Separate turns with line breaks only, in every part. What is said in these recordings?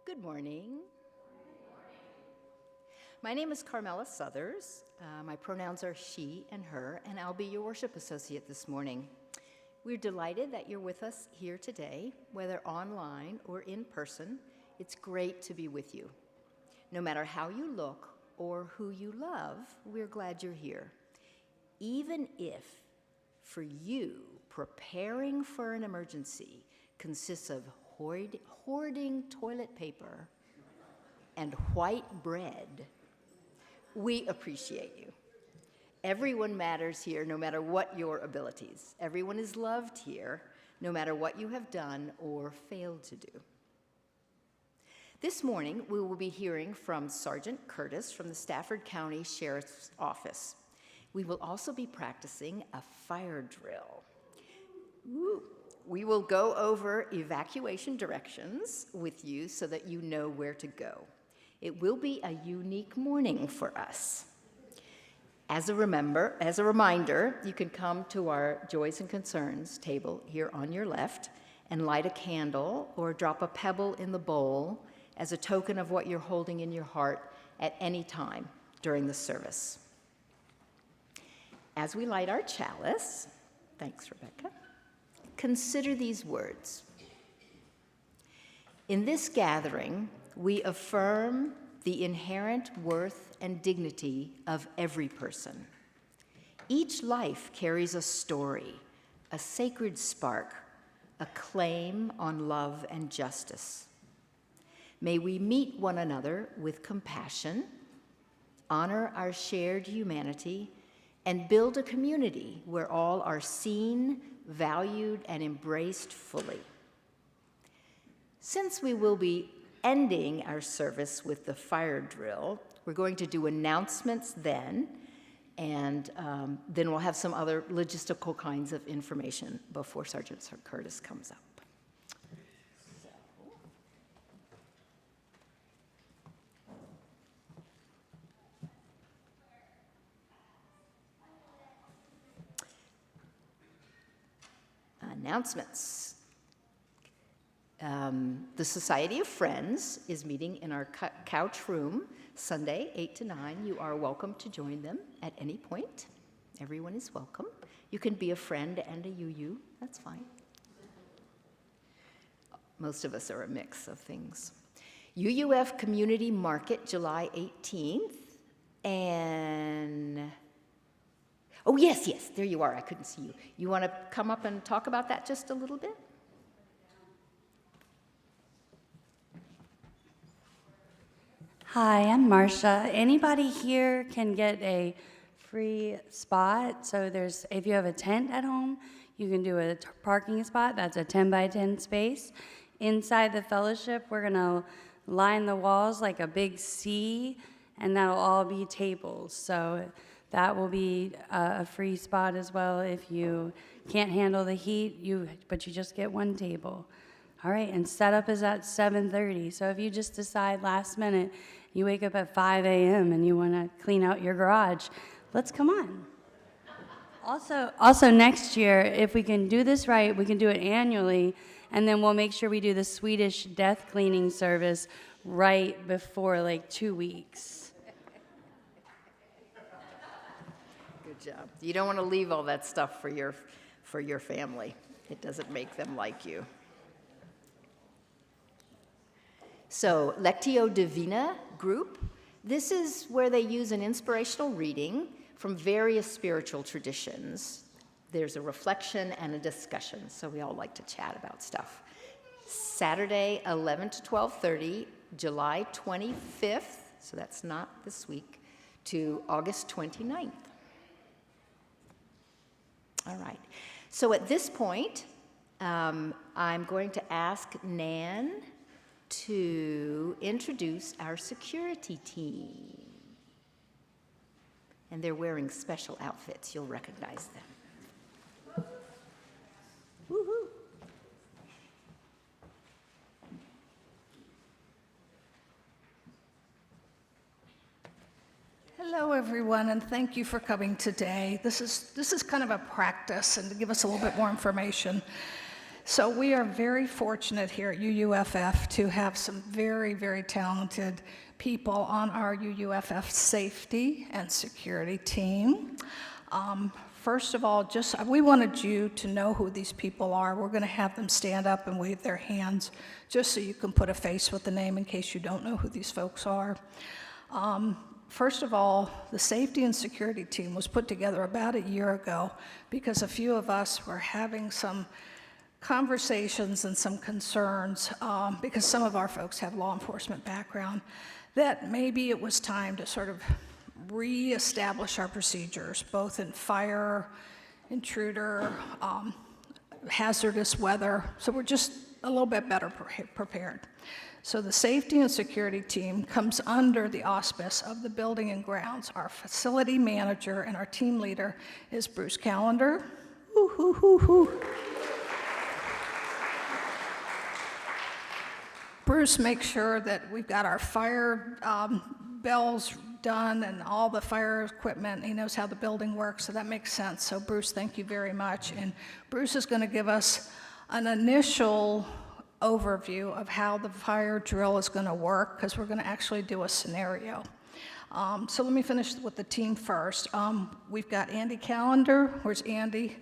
Good morning. My name is Carmela Southers. My pronouns are she and her, and I'll be your worship associate this morning. We're delighted that you're with us here today, whether online or in person. It's great to be with you. No matter how you look or who you love, we're glad you're here. Even if, for you, preparing for an emergency consists of hoarding toilet paper and white bread, we appreciate you. Everyone matters here, no matter what your abilities. Everyone is loved here, no matter what you have done or failed to do. This morning, we will be hearing from Sergeant Curtis from the Stafford County Sheriff's Office. We will also be practicing a fire drill. Woo. We will go over evacuation directions with you so that you know where to go. It will be a unique morning for us. As a reminder, you can come to our Joys and Concerns table here on your left and light a candle or drop a pebble in the bowl as a token of what you're holding in your heart at any time during the service. As we light our chalice, thanks, Rebecca, consider these words. In this gathering, we affirm the inherent worth and dignity of every person. Each life carries a story, a sacred spark, a claim on love and justice. May we meet one another with compassion, honor our shared humanity, and build a community where all are seen, valued, and embraced fully. Since we will be ending our service with the fire drill, we're going to do announcements then, and then we'll have some other logistical kinds of information before Sergeant Curtis comes up. Announcements. The Society of Friends is meeting in our couch room Sunday, 8 to 9. You are welcome to join them at any point. Everyone is welcome. You can be a friend and a UU, that's fine. Most of us are a mix of things. UUF Community Market, July 18th, and oh, yes, there you are. I couldn't see you. You want to come up and talk about that just a little bit?
Hi, I'm Marcia. Anybody here can get a free spot. So if you have a tent at home, you can do a parking spot. That's a 10 by 10 space. Inside the fellowship, we're going to line the walls like a big C, and that'll all be tables. So that will be a free spot as well if you can't handle the heat, but you just get one table. All right, and setup is at 7:30. So if you just decide last minute, you wake up at 5 a.m. and you want to clean out your garage, let's come on. Also next year, if we can do this right, we can do it annually, and then we'll make sure we do the Swedish death cleaning service right before like 2 weeks.
Good job. You don't want to leave all that stuff for your family. It doesn't make them like you. So, Lectio Divina group, this is where they use an inspirational reading from various spiritual traditions. There's a reflection and a discussion, so we all like to chat about stuff. Saturday, 11 to 12:30, July 25th, so that's not this week, to August 29th. All right, so at this point, I'm going to ask Nan to introduce our security team. And they're wearing special outfits. You'll recognize them. Woo-hoo.
Hello, everyone, and thank you for coming today. This is kind of a practice and to give us a little bit more information. So we are very fortunate here at UUFF to have some very, very talented people on our UUFF safety and security team. First of all, we wanted you to know who these people are. We're going to have them stand up and wave their hands just so you can put a face with the name in case you don't know who these folks are. First of all, the safety and security team was put together about a year ago because a few of us were having some conversations and some concerns, because some of our folks have law enforcement background, that maybe it was time to sort of reestablish our procedures, both in fire, intruder, hazardous weather, so we're just a little bit better prepared. So the safety and security team comes under the auspice of the building and grounds. Our facility manager and our team leader is Bruce Callender. Woo, hoo, hoo, hoo. Bruce makes sure that we've got our fire bells done and all the fire equipment. He knows how the building works, so that makes sense. So Bruce, thank you very much. And Bruce is going to give us an initial overview of how the fire drill is going to work, because we're going to actually do a scenario. So let me finish with the team first. We've got Andy Callender. Where's Andy?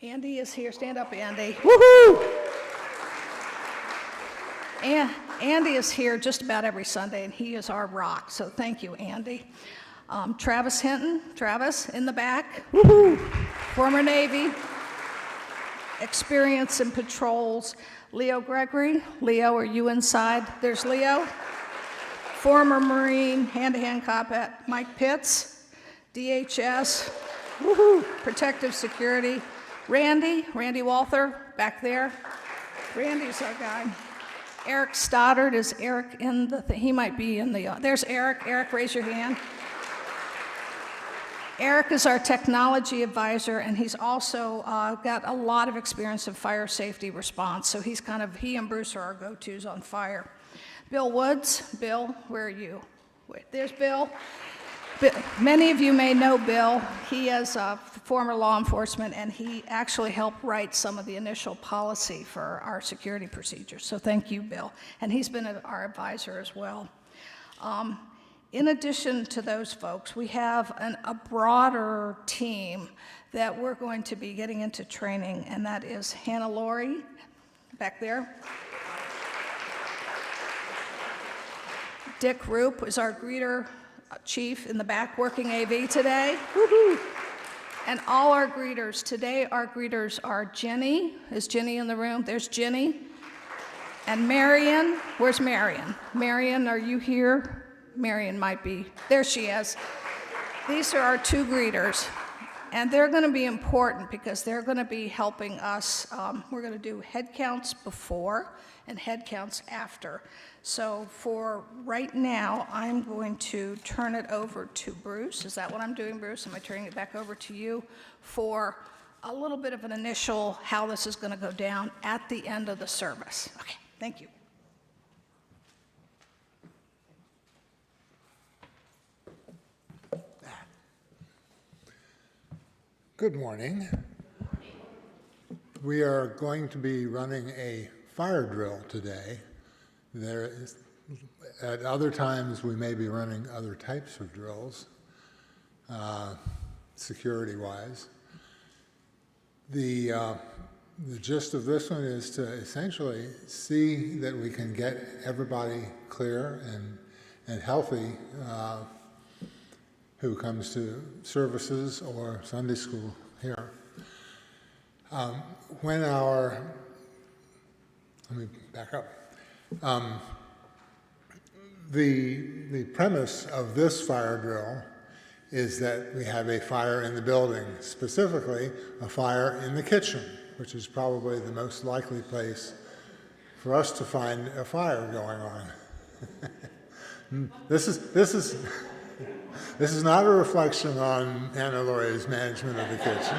Andy is here. Stand up, Andy. Woohoo! Andy is here just about every Sunday, and he is our rock, so thank you, Andy. Travis Hinton, Travis in the back, woohoo! Former Navy, experience in patrols. Leo Gregory, Leo, are you inside? There's Leo. Former Marine, hand-to-hand combat. Mike Pitts, DHS, woohoo! Protective security. Randy Walther, back there. Randy's our guy. Eric Stoddard, is Eric in the, he might be in the, there's Eric. Eric, raise your hand. Eric is our technology advisor, and he's also got a lot of experience in fire safety response, so he's he and Bruce are our go-tos on fire. Bill Woods, Bill, where are you? Wait, there's Bill. Many of you may know Bill. He is former law enforcement, and he actually helped write some of the initial policy for our security procedures. So thank you, Bill. And he's been our advisor as well. In addition to those folks, we have a broader team that we're going to be getting into training, and that is Hannah Laurie, back there. Dick Roop is our greeter chief in the back, working AV today. Woohoo! And all our greeters. Today, our greeters are Jenny. Is Jenny in the room? There's Jenny. And Marion. Where's Marion? Marion, are you here? Marion might be. There she is. These are our two greeters. And they're going to be important because they're going to be helping us. We're going to do head counts before and head counts after. So for right now, I'm going to turn it over to Bruce. Is that what I'm doing, Bruce? Am I turning it back over to you for a little bit of an initial how this is going to go down at the end of the service? Okay, thank you.
Good morning. We are going to be running a fire drill today. At other times, we may be running other types of drills, security-wise. The gist of this one is to essentially see that we can get everybody clear and healthy who comes to services or Sunday school here. Let me back up. The premise of this fire drill is that we have a fire in the building, specifically a fire in the kitchen, which is probably the most likely place for us to find a fire going on. This is not a reflection on Hannah Laurie's management of the kitchen.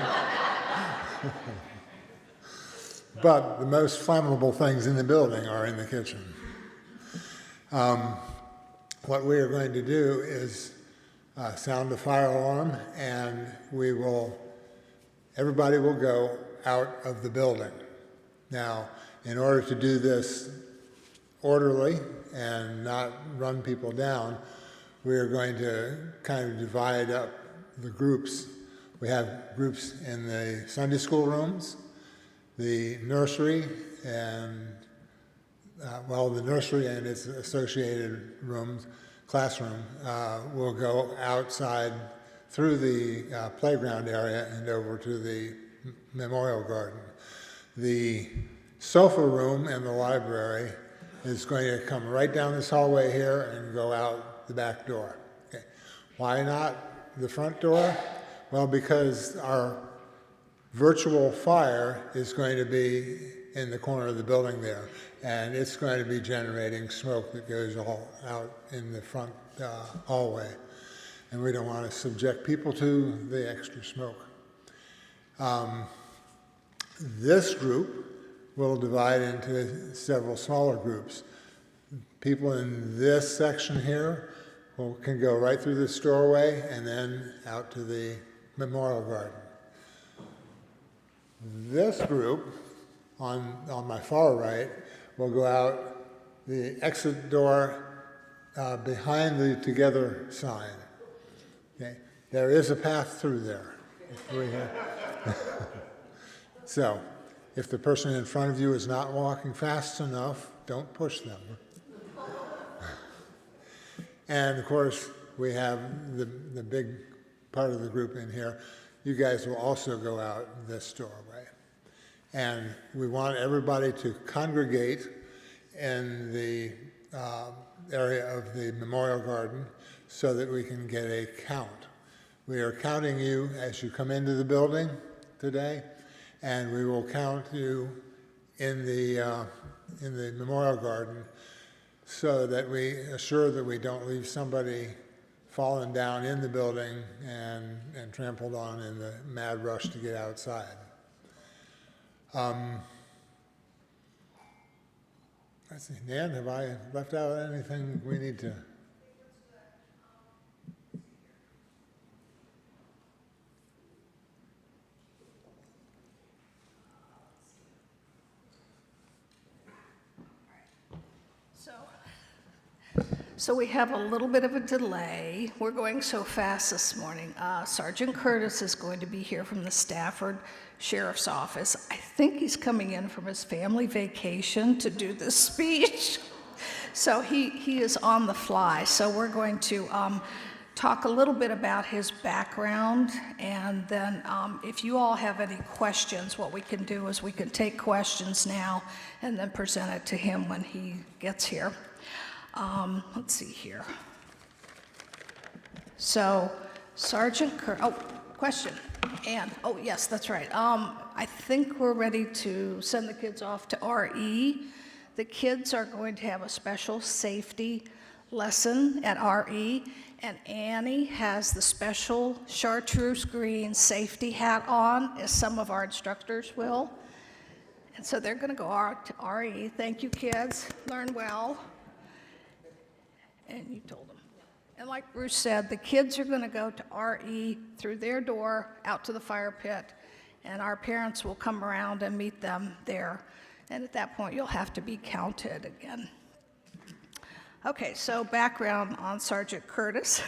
But the most flammable things in the building are in the kitchen. What we are going to do is sound the fire alarm, and everybody will go out of the building. Now, in order to do this orderly and not run people down, we are going to kind of divide up the groups. We have groups in the Sunday school rooms, the nursery, and the nursery and its associated rooms, classroom, will go outside through the playground area and over to the memorial garden. The sofa room and the library is going to come right down this hallway here and go out the back door. Okay. Why not the front door? Well, because our virtual fire is going to be in the corner of the building there, and it's going to be generating smoke that goes all out in the front hallway, and we don't want to subject people to the extra smoke. This group will divide into several smaller groups. People in this section here can go right through this doorway and then out to the memorial garden. This group on my far right will go out the exit door behind the Together sign. Okay. There is a path through there. So, if the person in front of you is not walking fast enough, don't push them. And of course, we have the big part of the group in here. You guys will also go out this doorway. And we want everybody to congregate in the area of the memorial garden so that we can get a count. We are counting you as you come into the building today, and we will count you in the memorial garden so that we assure that we don't leave somebody fallen down in the building and trampled on in the mad rush to get outside. Let's see, Nan, have I left out anything we need to?
So we have a little bit of a delay. We're going so fast this morning. Sergeant Curtis is going to be here from the Stafford Sheriff's Office. I think he's coming in from his family vacation to do this speech. So he is on the fly. So we're going to talk a little bit about his background, and then if you all have any questions, what we can do is we can take questions now and then present it to him when he gets here. Let's see here. So, question. Ann, yes, that's right. I think we're ready to send the kids off to RE. The kids are going to have a special safety lesson at RE, and Annie has the special chartreuse green safety hat on, as some of our instructors will. And so they're going to go out to RE. Thank you, kids. Learn well. And you told them. And like Bruce said, the kids are going to go to RE through their door out to the fire pit, and our parents will come around and meet them there. And at that point, you'll have to be counted again. Okay, so background on Sergeant Curtis.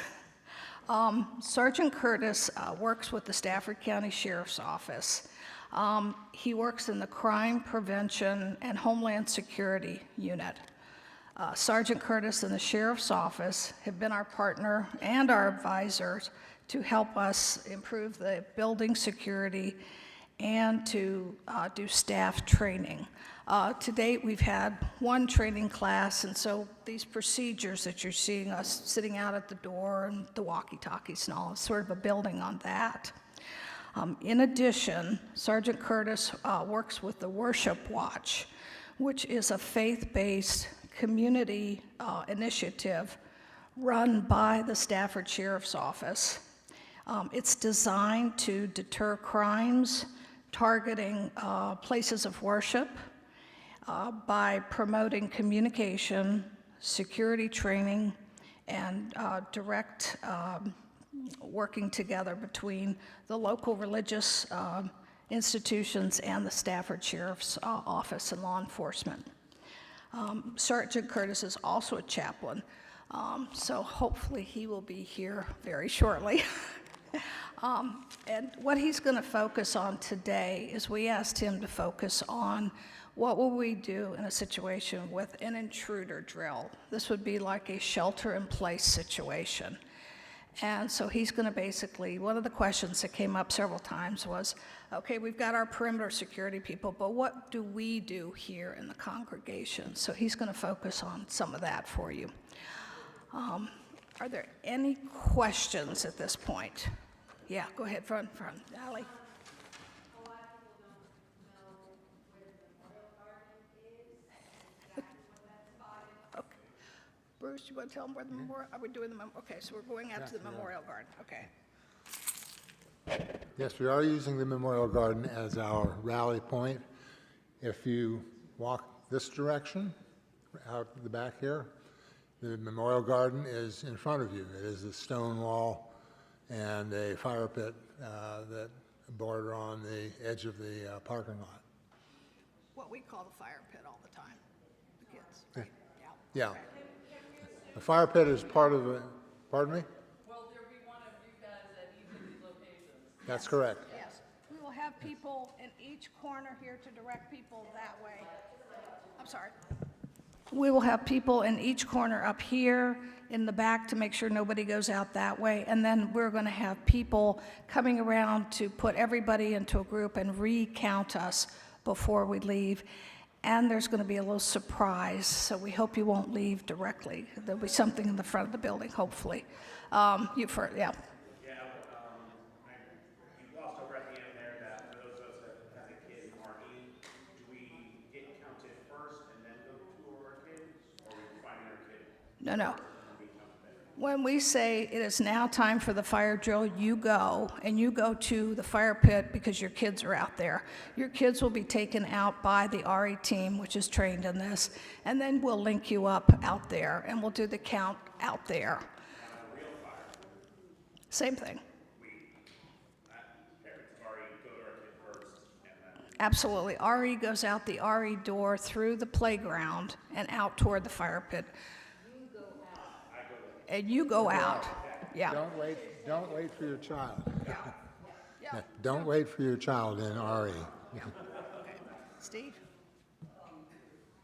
Sergeant Curtis works with the Stafford County Sheriff's Office. He works in the Crime Prevention and Homeland Security Unit. Sergeant Curtis and the Sheriff's Office have been our partner and our advisors to help us improve the building security and to do staff training. To date, we've had one training class, and so these procedures that you're seeing us sitting out at the door and the walkie-talkies and all, is sort of a building on that. In addition, Sergeant Curtis works with the Worship Watch, which is a faith-based community initiative run by the Stafford Sheriff's Office. It's designed to deter crimes targeting places of worship by promoting communication, security training, and direct working together between the local religious institutions and the Stafford Sheriff's Office and law enforcement. Sergeant Curtis is also a chaplain, so hopefully he will be here very shortly. And what he's going to focus on today is we asked him to focus on what will we do in a situation with an intruder drill. This would be like a shelter-in-place situation. And so he's going to basically, one of the questions that came up several times was, okay, we've got our perimeter security people, but what do we do here in the congregation? So he's going to focus on some of that for you. Are there any questions at this point? Yeah, go ahead, front, Ally. Okay. Bruce, you want to tell them where the memorial, are we doing the, okay, so we're going out to the Memorial Garden, okay.
Yes, we are using the Memorial Garden as our rally point. If you walk this direction, out the back here, the Memorial Garden is in front of you. It is a stone wall and a fire pit that border on the edge of the parking lot.
What we call the fire pit all the time, the kids.
Yeah.
Yeah.
Yeah. The fire pit is part of the, pardon me?
Will there be one of you guys at each of these locations?
That's correct.
Yes, we will have people in each corner here to direct people that way. I'm sorry. We will have people in each corner up here in the back to make sure nobody goes out that way. And then we're going to have people coming around to put everybody into a group and recount us before we leave. And there's going to be a little surprise, so we hope you won't leave directly. There'll be something in the front of the building, hopefully. Yeah.
You glossed over at the end there that for those of us that have a kid in RE, do we get counted first and then go to our kids, or are we finding our kid?
No. When we say it is now time for the fire drill, you go, and you go to the fire pit because your kids are out there. Your kids will be taken out by the RE team, which is trained in this, and then we'll link you up out there, and we'll do the count out there. Same thing. Absolutely. RE goes out the RE door through the playground and out toward the fire pit. And you go out. Yeah.
Don't wait for your child.
Yeah.
Don't wait for your child in RE.
Okay. Steve?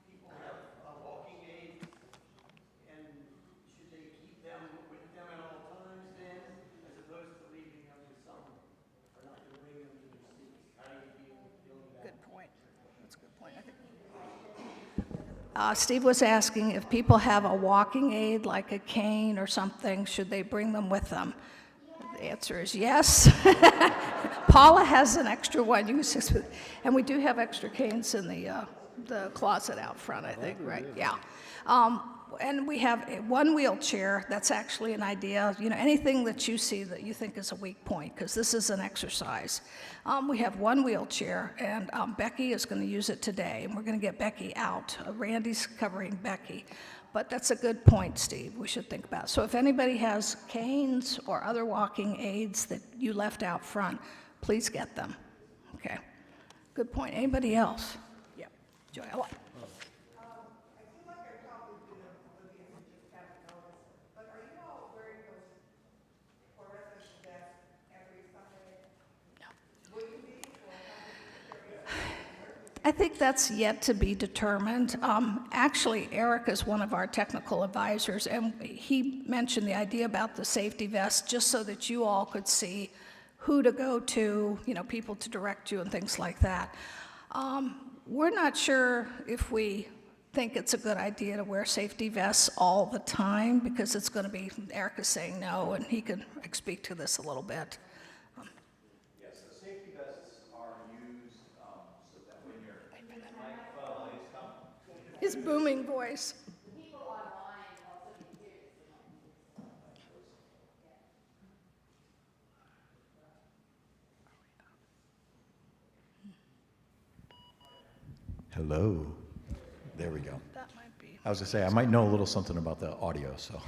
People have a walking aid, and should they keep them with them at all times then, as opposed to leaving them with someone, or not to bring them to their seats? How do you feel about that?
Good point. That's a good point. I think. Steve was asking if people have a walking aid, like a cane or something, should they bring them with them? The answer is yes. Paula has an extra one. You can just, and we do have extra canes in the closet out front, I think, right? Yeah. And we have one wheelchair. That's actually an idea. You know, anything that you see that you think is a weak point, because this is an exercise. We have one wheelchair, and Becky is going to use it today, and we're going to get Becky out. Randy's covering Becky. But that's a good point, Steve, we should think about. So if anybody has canes or other walking aids that you left out front, please get them. Okay. Good point. Anybody else? Yeah. Joella. I think that's yet to be determined. Actually, Eric is one of our technical advisors, and he mentioned the idea about the safety vest just so that you all could see who to go to, you know, people to direct you and things like that. We're not sure if we think it's a good idea to wear safety vests all the time, because it's going to be, Eric is saying no, and he can speak to this a little bit.
Yes, the safety vests are used so that when your microphone is coming.
His booming voice.
Hello. There we go.
That might be.
I was going to say, I might know a little something about the audio, so.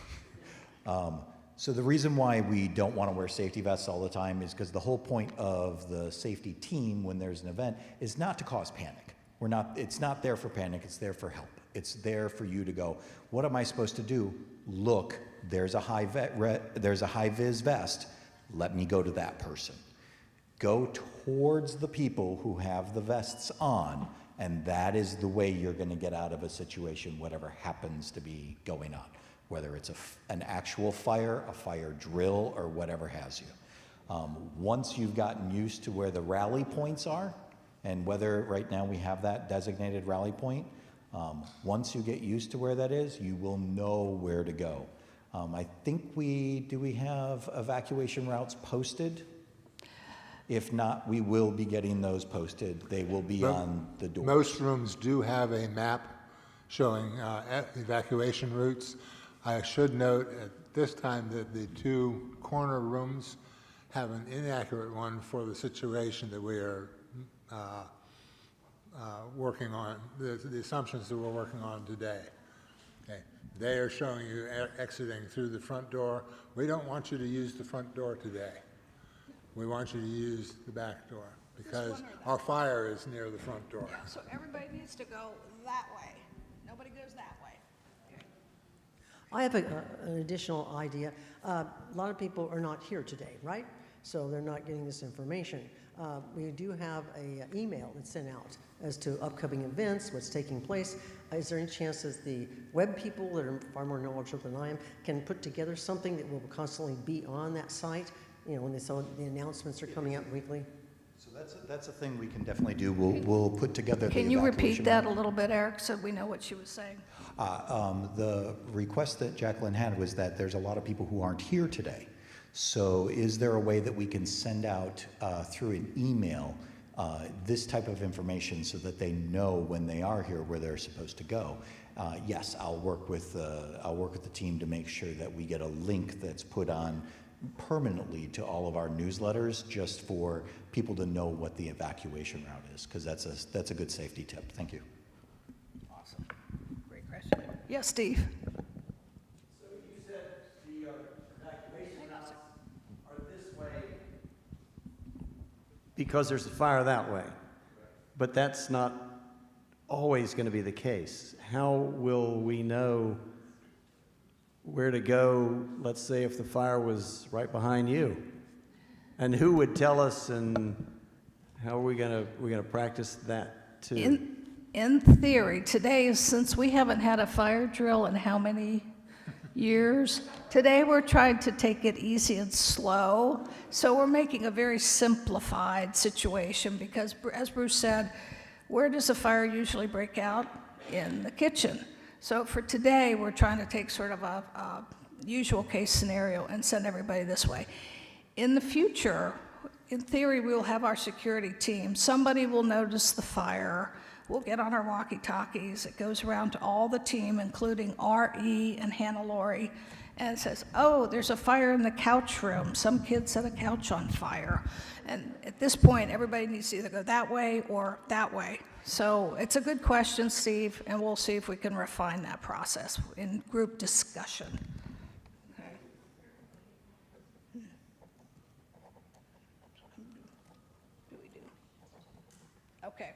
So the reason why we don't want to wear safety vests all the time is because the whole point of the safety team when there's an event is not to cause panic. It's not there for panic, it's there for help. It's there for you to go, what am I supposed to do? Look, there's a high-vis vest. Let me go to that person. Go towards the people who have the vests on, and that is the way you're going to get out of a situation, whatever happens to be going on, whether it's an actual fire, a fire drill, or whatever has you. Once you've gotten used to where the rally points are, and whether right now we have that designated rally point, once you get used to where that is, you will know where to go. I think do we have evacuation routes posted? If not, we will be getting those posted. They will be on the door.
Most rooms do have a map showing evacuation routes. I should note at this time that the two corner rooms have an inaccurate one for the situation that we are working on, the assumptions that we're working on today. Okay. They are showing you exiting through the front door. We don't want you to use the front door today. We want you to use the back door because our fire is near the front door.
Yeah, so everybody needs to go that way. Nobody goes that way.
I have an additional idea. A lot of people are not here today, right? So they're not getting this information. We do have an email that's sent out as to upcoming events, what's taking place. Is there any chance that the web people that are far more knowledgeable than I am can put together something that will constantly be on that site? You know, when the announcements are coming out weekly?
So that's a thing we can definitely do. We'll put together the
Can you repeat
evacuation
that a little bit, Eric, so we know what she was saying?
The request that Jacqueline had was that there's a lot of people who aren't here today. So is there a way that we can send out through an email this type of information so that they know when they are here where they're supposed to go? Yes, I'll work with the team to make sure that we get a link that's put on permanently to all of our newsletters just for people to know what the evacuation route is, because that's a good safety tip. Thank you.
Awesome. Great question. Yes, Steve?
So you said the evacuation routes are this way because there's a fire that way, but that's not always going to be the case. How will we know where to go, let's say if the fire was right behind you? And who would tell us, and how are we gonna practice that too?
In theory, today, since we haven't had a fire drill in how many years, today we're trying to take it easy and slow. So we're making a very simplified situation because, as Bruce said, where does a fire usually break out? In the kitchen. So for today, we're trying to take sort of a usual case scenario and send everybody this way. In the future, in theory, we will have our security team. Somebody will notice the fire. We'll get on our walkie-talkies. It goes around to all the team, including R.E. and Hannah Laurie, and it says, oh, there's a fire in the couch room. Some kid set a couch on fire. And at this point, everybody needs to either go that way or that way. So it's a good question, Steve, and we'll see if we can refine that process in group discussion. Okay. Do we do? Okay.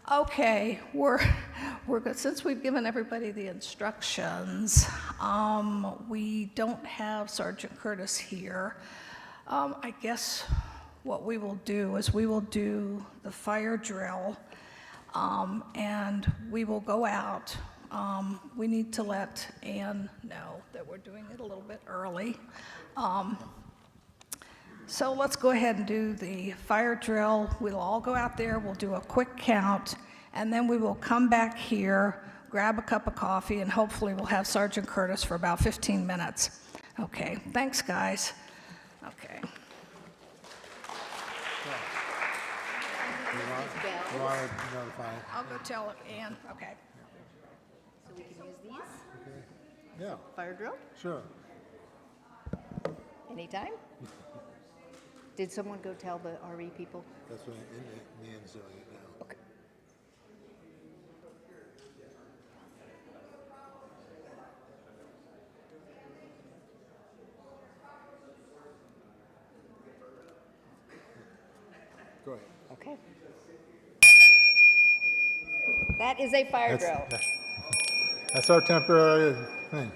Okay, we're good. Since we've given everybody the instructions, we don't have Sergeant Curtis here. I guess what we will do is we will do the fire drill, and we will go out. We need to let Ann know that we're doing it a little bit early. So let's go ahead and do the fire drill. We'll all go out there, we'll do a quick count, and then we will come back here, grab a cup of coffee, and hopefully we'll have Sergeant Curtis for about 15 minutes. Okay, thanks, guys. Okay.
You want to notify?
I'll go tell Ann. Okay.
So we can use these?
Yeah,
Fire drill?
sure.
Anytime? Did someone go tell the RE people?
That's what Nan's doing it now.
Okay.
Go ahead.
Okay. That is a fire drill.
That's our temporary thing.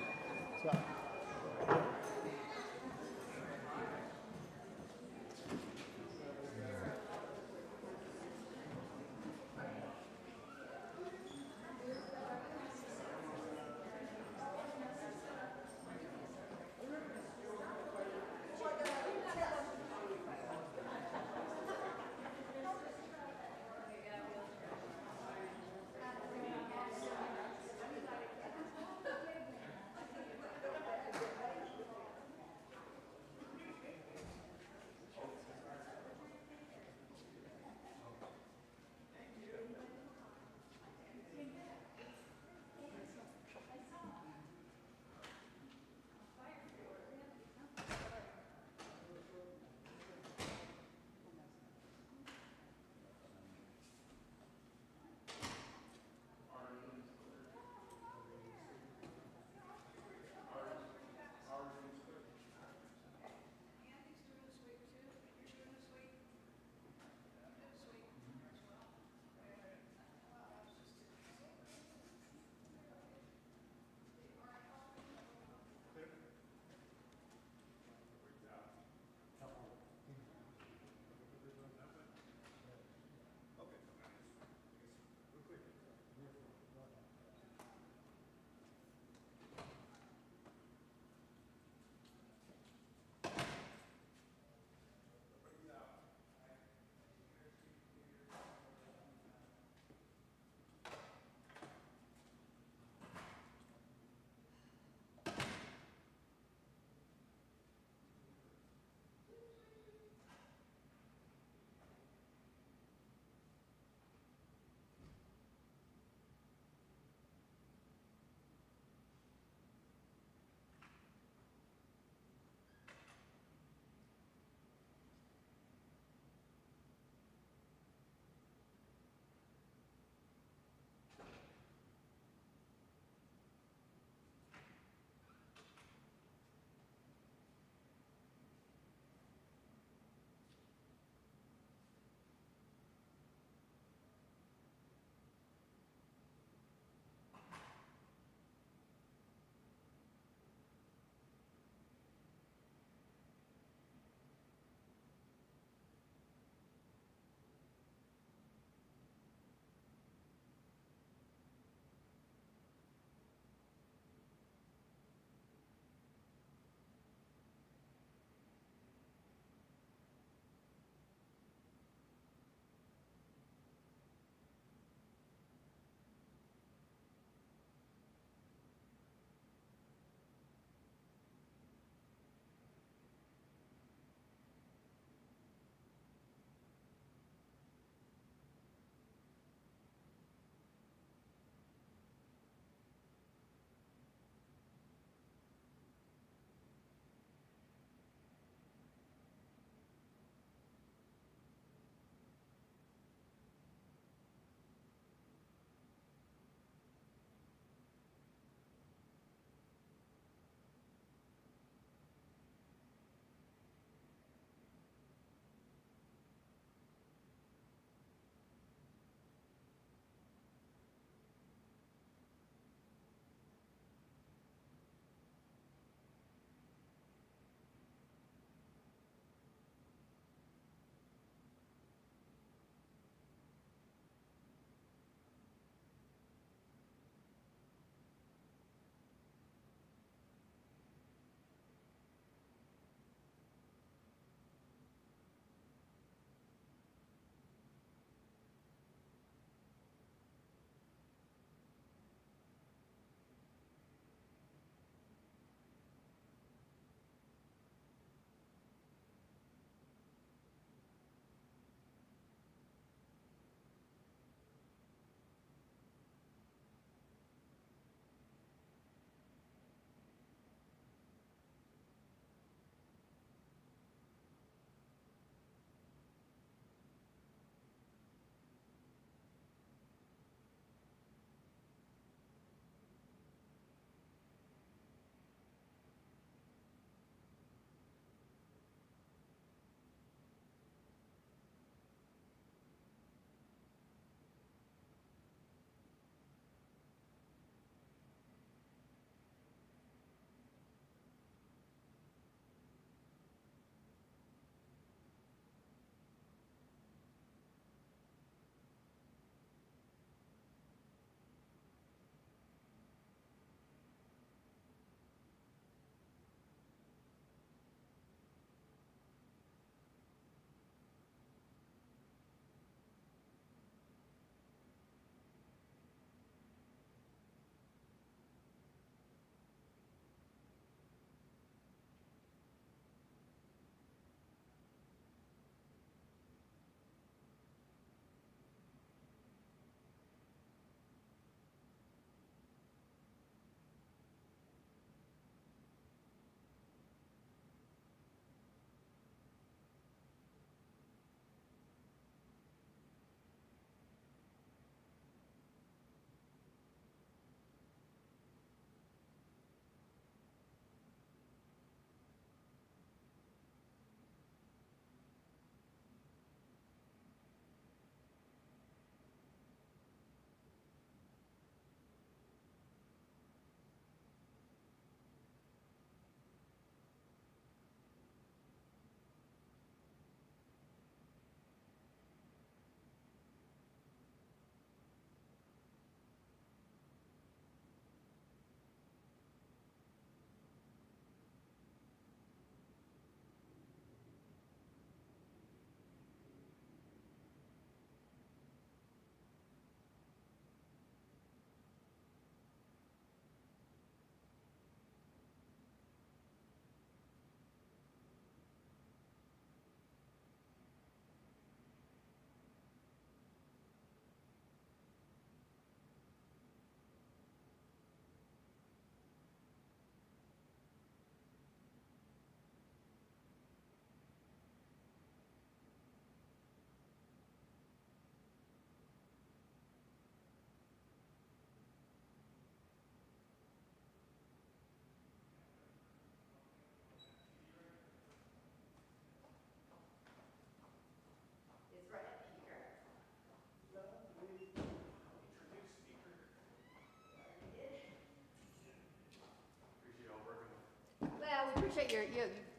appreciate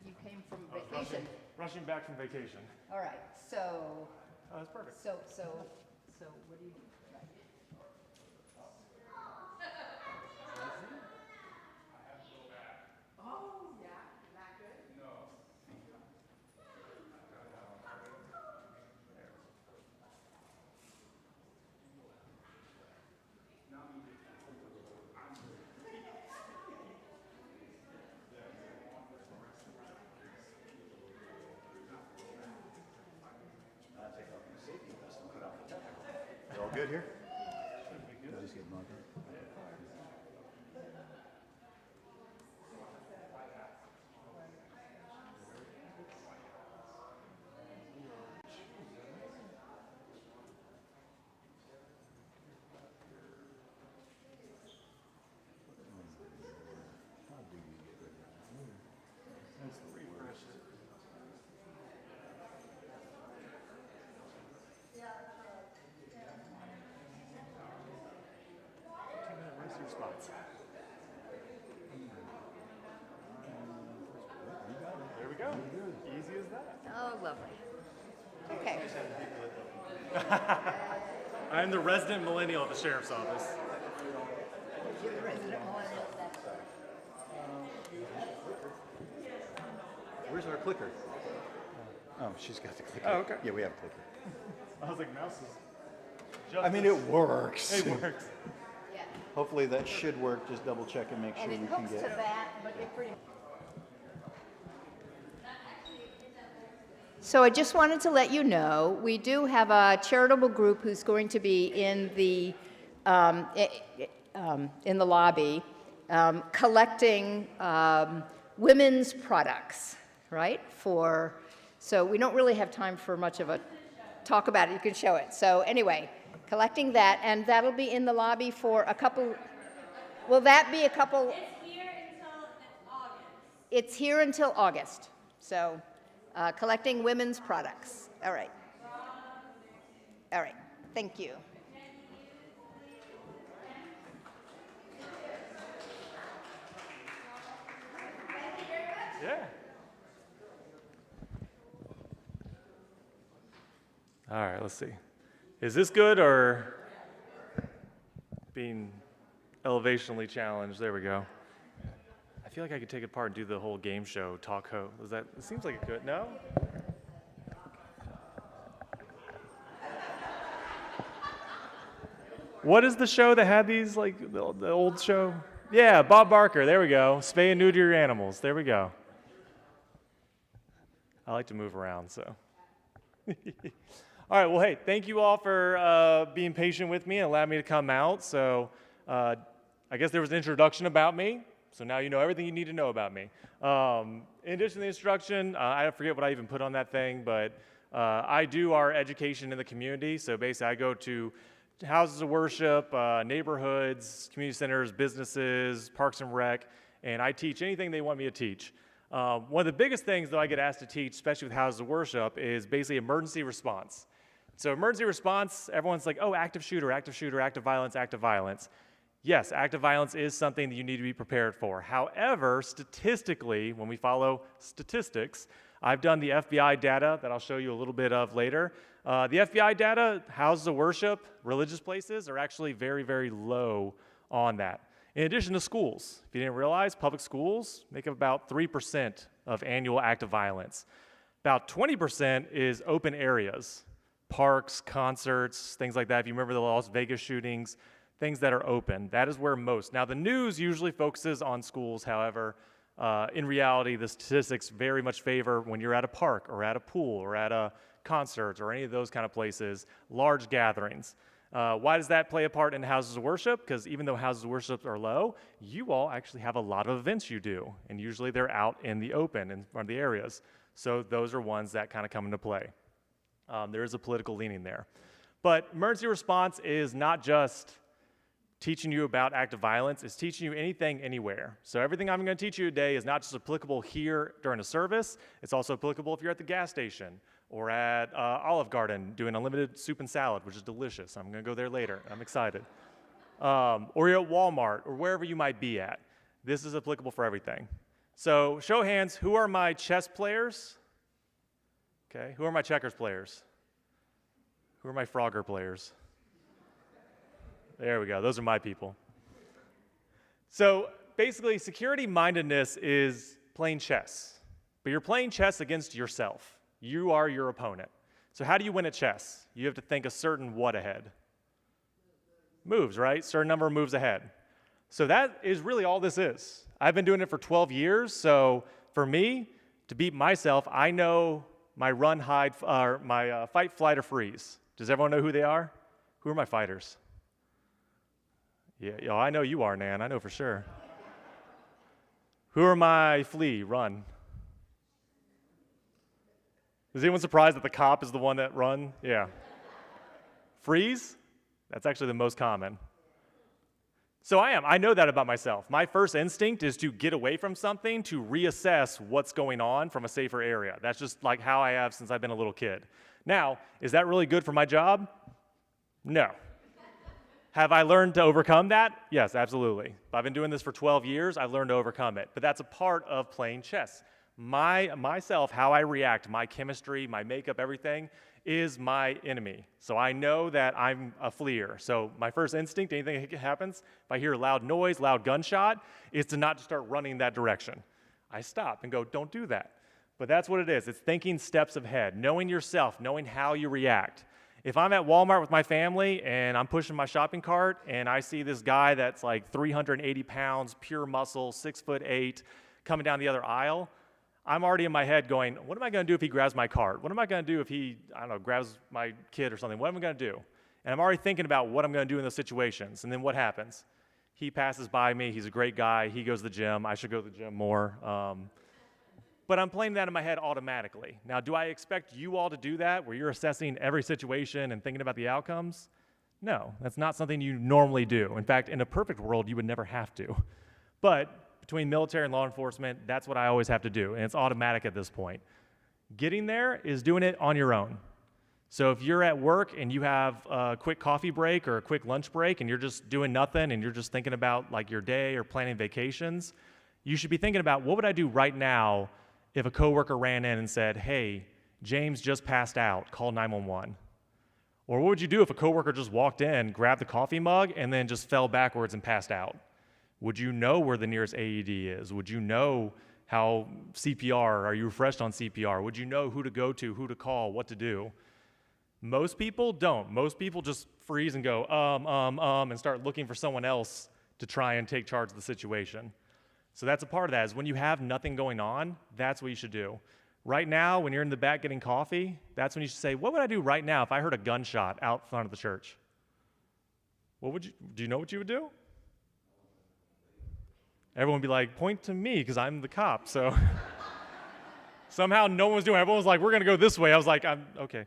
you came from vacation.
Rushing back from vacation.
All right, so,
Oh, that's perfect.
so what do you, right. Oh, yeah, not good?
You all good here? Just get mugged.
Spots. There we go. Easy as that.
Oh, lovely. Okay.
I'm the resident millennial at the sheriff's office.
Where's our clicker? Oh, she's got the clicker.
Oh, okay.
Yeah, we have a clicker.
I was like, mouse is
I mean, it works.
It works.
Yeah.
Hopefully that should work. Just double check and make sure
And it
we can
hooks to
get.
that, but it pretty. So I just wanted to let you know, we do have a charitable group who's going to be in the lobby collecting women's products, right? So we don't really have time for much of a talk about it. You can show it. So anyway, collecting that, and that'll be in the lobby for a couple. Will that be a couple?
It's here until August.
It's here until August. So collecting women's products. All right. All right. Thank you.
Yeah. All right, let's see. Is this good or being elevationally challenged? There we go. I feel like I could take it apart and do the whole game show talk ho. It seems like it could. No? What is the show that had these, like, the old show? Yeah, Bob Barker. There we go. Spay and neuter your animals. There we go. I like to move around, so. All right, well, hey, thank you all for being patient with me and allowing me to come out. So I guess there was an introduction about me, so now you know everything you need to know about me. In addition to the introduction, I forget what I even put on that thing, but I do our education in the community. So basically, I go to houses of worship, neighborhoods, community centers, businesses, parks and rec, and I teach anything they want me to teach. One of the biggest things that I get asked to teach, especially with houses of worship, is basically emergency response. So emergency response, everyone's like, oh, active shooter, active violence. Yes, active violence is something that you need to be prepared for. However, statistically, when we follow statistics, I've done the FBI data that I'll show you a little bit of later. The FBI data, houses of worship, religious places are actually very, very low on that. In addition to schools, if you didn't realize, public schools make up about 3% of annual active violence. About 20% is open areas, parks, concerts, things like that. If you remember the Las Vegas shootings, things that are open, that is where most. Now, the news usually focuses on schools, however. In reality, the statistics very much favor when you're at a park or at a pool or at a concert or any of those kind of places, large gatherings. Why does that play a part in houses of worship? Because even though houses of worship are low, you all actually have a lot of events you do, and usually they're out in the open in front of the areas. So those are ones that kind of come into play. There is a political leaning there. But emergency response is not just teaching you about active violence, it's teaching you anything, anywhere. So everything I'm going to teach you today is not just applicable here during a service, it's also applicable if you're at the gas station or at Olive Garden doing unlimited soup and salad, which is delicious. I'm going to go there later. I'm excited. Or you're at Walmart or wherever you might be at. This is applicable for everything. So show of hands, who are my chess players? Okay, who are my checkers players? Who are my Frogger players? There we go, those are my people. So basically, security mindedness is playing chess, but you're playing chess against yourself. You are your opponent. So how do you win at chess? You have to think a certain what ahead? Moves, right? Certain number of moves ahead. So that is really all this is. I've been doing it for 12 years, so for me, to beat myself, I know my run, hide, or my fight, flight, or freeze. Does everyone know who they are? Who are my fighters? Yeah, I know you are, Nan. I know for sure. Who are my flee, run? Is anyone surprised that the cop is the one that run? Yeah. Freeze? That's actually the most common. So I know that about myself. My first instinct is to get away from something, to reassess what's going on from a safer area. That's just like how I have since I've been a little kid. Now, is that really good for my job? No. Have I learned to overcome that? Yes, absolutely. I've been doing this for 12 years. I've learned to overcome it. But that's a part of playing chess. Myself, how I react, my chemistry, my makeup, everything is my enemy. So I know that I'm a fleer. So my first instinct, anything that happens, if I hear a loud noise, loud gunshot, is to not start running that direction. I stop and go, don't do that. But that's what it is. It's thinking steps ahead, knowing yourself, knowing how you react. If I'm at Walmart with my family and I'm pushing my shopping cart and I see this guy that's like 380 pounds, pure muscle, 6'8", coming down the other aisle, I'm already in my head going, what am I going to do if he grabs my cart? What am I going to do if he, I don't know, grabs my kid or something? What am I going to do? And I'm already thinking about what I'm going to do in those situations. And then what happens? He passes by me. He's a great guy. He goes to the gym. I should go to the gym more. But I'm playing that in my head automatically. Now, do I expect you all to do that, where you're assessing every situation and thinking about the outcomes? No, that's not something you normally do. In fact, in a perfect world, you would never have to. But between military and law enforcement, that's what I always have to do, and it's automatic at this point. Getting there is doing it on your own. So if you're at work and you have a quick coffee break or a quick lunch break and you're just doing nothing and you're just thinking about like your day or planning vacations, you should be thinking about, what would I do right now if a coworker ran in and said, hey, James just passed out, call 911? Or what would you do if a coworker just walked in, grabbed the coffee mug, and then just fell backwards and passed out? Would you know where the nearest AED is? Would you know how CPR, are you refreshed on CPR? Would you know who to go to, who to call, what to do? Most people don't. Most people just freeze and go, and start looking for someone else to try and take charge of the situation. So that's a part of that, is when you have nothing going on, that's what you should do. Right now, when you're in the back getting coffee, that's when you should say, what would I do right now if I heard a gunshot out front of the church? Do you know what you would do? Everyone would be like, point to me, because I'm the cop, so. Somehow no one was doing it. Everyone was like, we're gonna go this way. I was like, okay.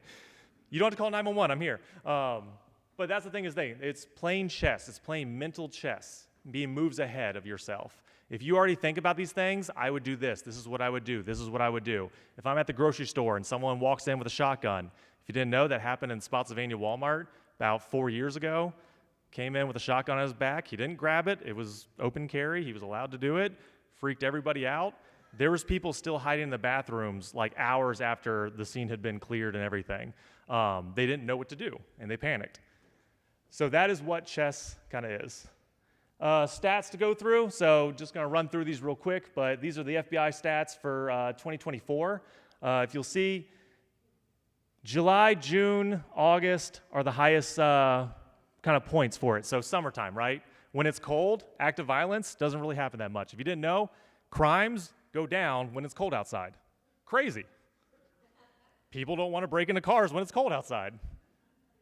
You don't have to call 911, I'm here. But that's the thing, it's playing chess. It's playing mental chess, being moves ahead of yourself. If you already think about these things, I would do this. This is what I would do. This is what I would do. If I'm at the grocery store and someone walks in with a shotgun, if you didn't know, that happened in Spotsylvania Walmart about 4 years ago. Came in with a shotgun on his back. He didn't grab it. It was open carry. He was allowed to do it. Freaked everybody out. There was people still hiding in the bathrooms like hours after the scene had been cleared and everything. They didn't know what to do, and they panicked. So that is what chess kind of is. Stats to go through, so just going to run through these real quick, but these are the FBI stats for 2024. If you'll see, July, June, August are the highest kind of points for it. So summertime, right? When it's cold, active violence doesn't really happen that much. If you didn't know, crimes go down when it's cold outside. Crazy. People don't want to break into cars when it's cold outside,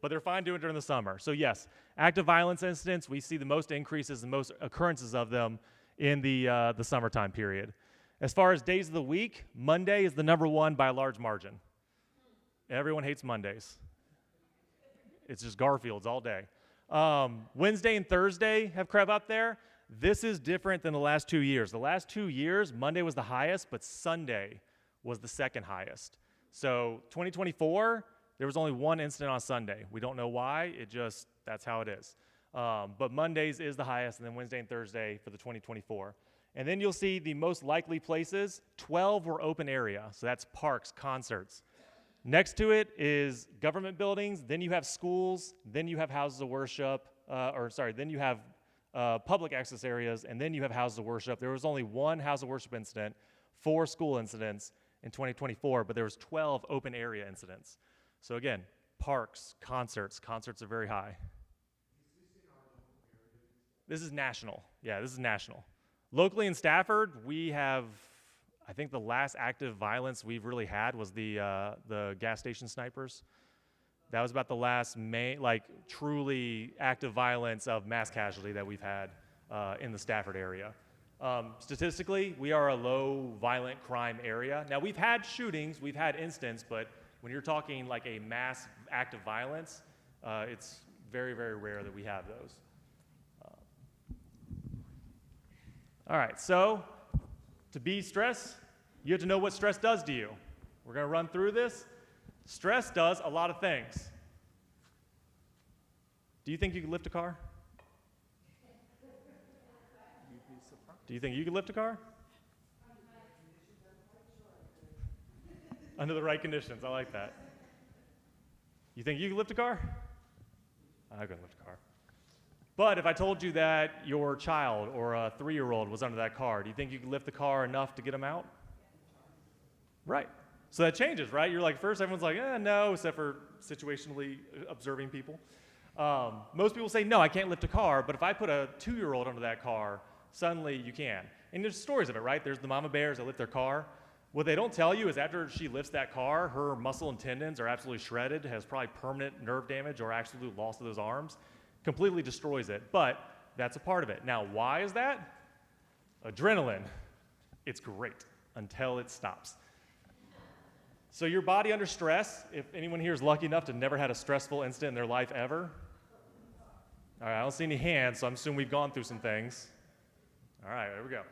but they're fine doing it during the summer. So yes, active violence incidents, we see the most increases, the most occurrences of them in the summertime period. As far as days of the week, Monday is the #1 by a large margin. Everyone hates Mondays. It's just Garfield's all day. Wednesday and Thursday have crept up there. This is different than the last 2 years. The last 2 years, Monday was the highest, but Sunday was the second highest. So 2024, there was only one incident on Sunday. We don't know why. That's how it is. But Mondays is the highest, and then Wednesday and Thursday for the 2024. And then you'll see the most likely places, 12 were open area. So that's parks, concerts. Next to it is government buildings, then you have schools, then you have houses of worship, then you have public access areas, and then you have houses of worship. There was only one house of worship incident, 4 school incidents in 2024, but there was 12 open area incidents. So again, parks, concerts are very high. This is national. Yeah, this is national. Locally in Stafford, we have, I think the last active violence we've really had was the gas station snipers. That was about the last truly active violence of mass casualty that we've had in the Stafford area. Statistically, we are a low violent crime area. Now, we've had shootings, we've had incidents, but when you're talking like a mass act of violence, it's very, very rare that we have those. All right, so to be stressed, you have to know what stress does to you. We're going to run through this. Stress does a lot of things. Do you think you could lift a car? Do you think you could lift a car? Under the right conditions, I like that. You think you could lift a car? I couldn't lift a car. But if I told you that your child or a 3-year-old was under that car, do you think you could lift the car enough to get them out? Right. So that changes, right? You're like, first everyone's like, no, except for situationally observing people. Most people say, no, I can't lift a car, but if I put a 2-year-old under that car, suddenly you can. And there's stories of it, right? There's the mama bears that lift their car. What they don't tell you is after she lifts that car, her muscle and tendons are absolutely shredded, has probably permanent nerve damage or absolute loss of those arms, completely destroys it. But that's a part of it. Now, why is that? Adrenaline. It's great until it stops. So your body under stress, if anyone here is lucky enough to never had a stressful incident in their life ever. All right, I don't see any hands, so I'm assuming we've gone through some things. All right, there we go.